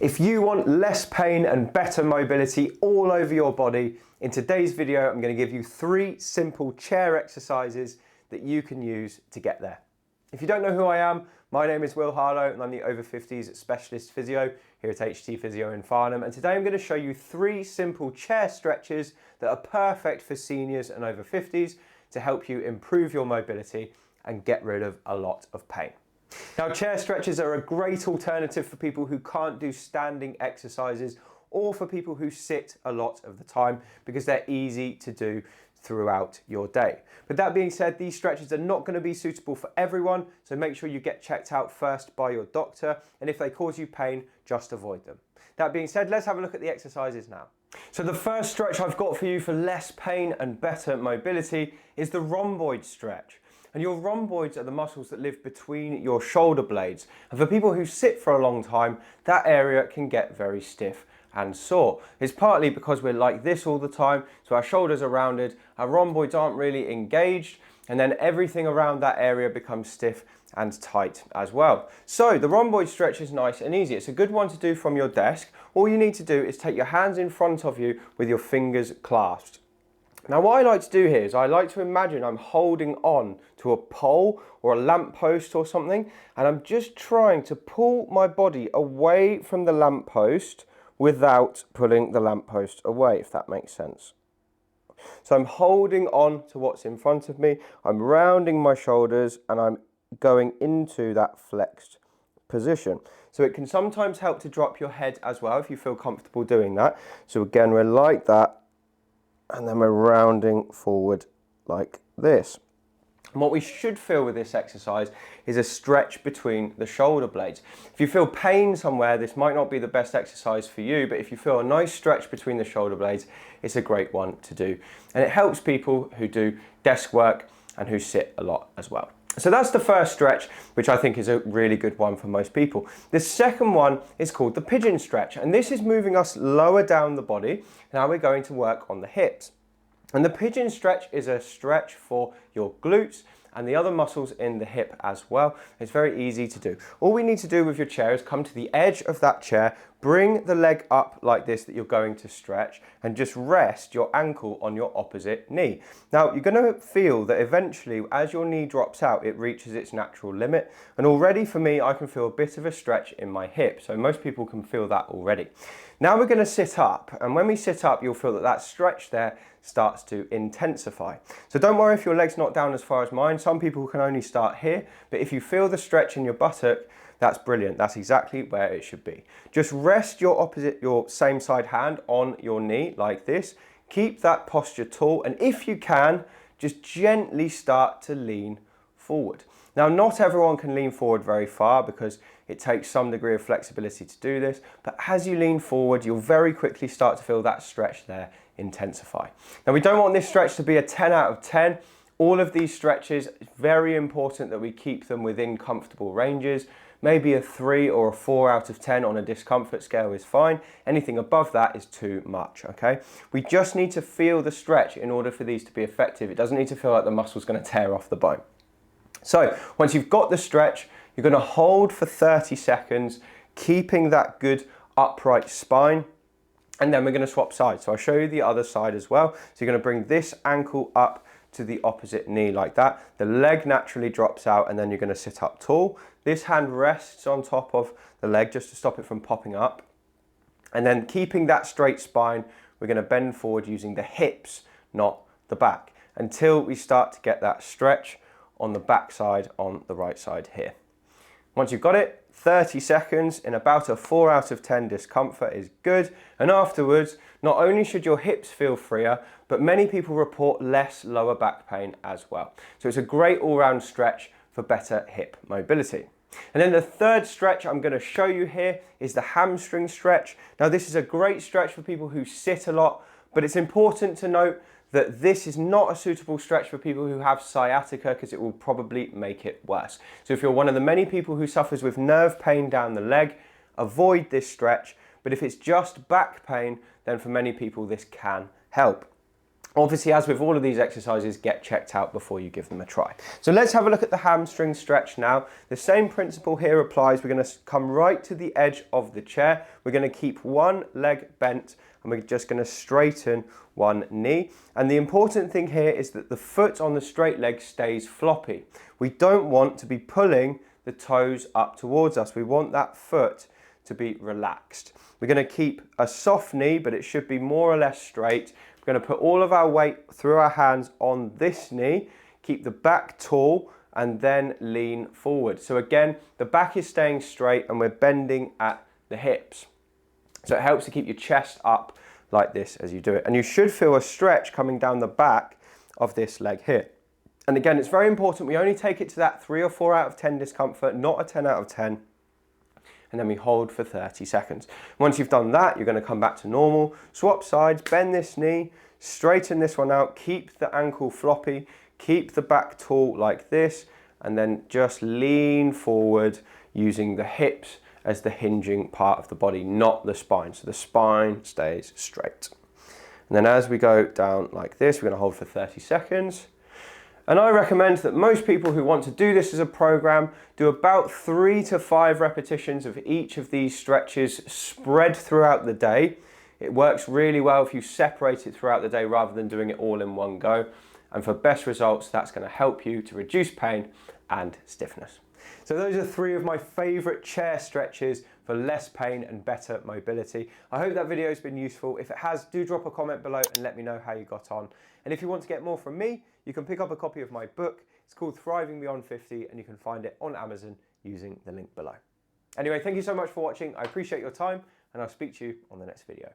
If you want less pain and better mobility all over your body, in today's video I'm going to give you 3 simple chair exercises that you can use to get there. If you don't know who I am, my name is Harlow and I'm the Over-Fifties specialist physio here at HT Physio in Farnham, and today I'm going to show you 3 simple chair stretches that are perfect for seniors and over 50s to help you improve your mobility and get rid of a lot of pain. Now, chair stretches are a great alternative for people who can't do standing exercises or for people who sit a lot of the time because they're easy to do throughout your day. But that being said, these stretches are not going to be suitable for everyone, so make sure you get checked out first by your doctor, and if they cause you pain, just avoid them. That being said, let's have a look at the exercises now. So the first stretch I've got for you for less pain and better mobility is the rhomboid stretch. And your rhomboids are the muscles that live between your shoulder blades. And for people who sit for a long time, that area can get very stiff and sore. It's partly because we're like this all the time, so our shoulders are rounded, our rhomboids aren't really engaged, and then everything around that area becomes stiff and tight as well. So the rhomboid stretch is nice and easy. It's a good one to do from your desk. All you need to do is take your hands in front of you with your fingers clasped. Now, what I like to do here is I like to imagine I'm holding on to a pole or a lamppost or something, and I'm just trying to pull my body away from the lamppost without pulling the lamppost away, if that makes sense. So I'm holding on to what's in front of me, I'm rounding my shoulders, and I'm going into that flexed position. So it can sometimes help to drop your head as well if you feel comfortable doing that. So again, we're like that, and then we're rounding forward like this. And what we should feel with this exercise is a stretch between the shoulder blades. If you feel pain somewhere, this might not be the best exercise for you, but if you feel a nice stretch between the shoulder blades, it's a great one to do. And it helps people who do desk work and who sit a lot as well. So that's the first stretch, which I think is a really good one for most people. The second one is called the Pigeon Stretch, and this is moving us lower down the body. Now we're going to work on the hips. And the Pigeon Stretch is a stretch for your glutes and the other muscles in the hip as well. It's very easy to do. All we need to do with your chair is come to the edge of that chair, bring the leg up like this that you're going to stretch, and just rest your ankle on your opposite knee. Now, you're going to feel that eventually, as your knee drops out, it reaches its natural limit. And already for me, I can feel a bit of a stretch in my hip. So most people can feel that already. Now we're going to sit up, and when we sit up, you'll feel that that stretch there starts to intensify. So don't worry if your leg's not down as far as mine. Some people can only start here, but if you feel the stretch in your buttock, that's brilliant. That's exactly where it should be. Just rest your same side hand on your knee like this. Keep that posture tall, and if you can, just gently start to lean forward. Now, not everyone can lean forward very far because it takes some degree of flexibility to do this, but as you lean forward, you'll very quickly start to feel that stretch there intensify. Now, we don't want this stretch to be a 10 out of 10. All of these stretches, it's very important that we keep them within comfortable ranges. Maybe a 3 or a 4 out of 10 on a discomfort scale is fine. Anything above that is too much, okay? We just need to feel the stretch in order for these to be effective. It doesn't need to feel like the muscle's going to tear off the bone. So once you've got the stretch, you're going to hold for 30 seconds, keeping that good upright spine, and then we're going to swap sides. So I'll show you the other side as well. So you're going to bring this ankle up to the opposite knee like that. The leg naturally drops out, and then you're going to sit up tall. This hand rests on top of the leg just to stop it from popping up. And then keeping that straight spine, we're going to bend forward using the hips, not the back, until we start to get that stretch on the back side on the right side here. Once you've got it, 30 seconds in about a 4 out of 10 discomfort is good. And afterwards, not only should your hips feel freer, but many people report less lower back pain as well. So it's a great all-round stretch for better hip mobility. And then the third stretch I'm going to show you here is the hamstring stretch. Now, this is a great stretch for people who sit a lot, but it's important to note that this is not a suitable stretch for people who have sciatica because it will probably make it worse. So if you're one of the many people who suffers with nerve pain down the leg, avoid this stretch. But if it's just back pain, then for many people this can help. Obviously, as with all of these exercises, get checked out before you give them a try. So let's have a look at the hamstring stretch now. The same principle here applies. We're going to come right to the edge of the chair. We're going to keep one leg bent and we're just going to straighten one knee. And the important thing here is that the foot on the straight leg stays floppy. We don't want to be pulling the toes up towards us. We want that foot to be relaxed. We're going to keep a soft knee, but it should be more or less straight. We're going to put all of our weight through our hands on this knee, keep the back tall, and then lean forward. So again, the back is staying straight and we're bending at the hips. So it helps to keep your chest up like this as you do it. And you should feel a stretch coming down the back of this leg here. And again, it's very important we only take it to that 3 or 4 out of 10 discomfort, not a 10 out of 10. And then we hold for 30 seconds. Once you've done that, you're going to come back to normal. Swap sides, bend this knee, straighten this one out, keep the ankle floppy, keep the back tall like this, and then just lean forward using the hips as the hinging part of the body, not the spine. So the spine stays straight. And then as we go down like this, we're going to hold for 30 seconds. And I recommend that most people who want to do this as a program do about 3 to 5 repetitions of each of these stretches spread throughout the day. It works really well if you separate it throughout the day rather than doing it all in one go. And for best results, that's going to help you to reduce pain and stiffness. So those are 3 of my favorite chair stretches for less pain and better mobility. I hope that video has been useful. If it has, do drop a comment below and let me know how you got on. And if you want to get more from me, you can pick up a copy of my book. It's called Thriving Beyond 50 and you can find it on Amazon using the link below. Anyway, thank you so much for watching. I appreciate your time and I'll speak to you on the next video.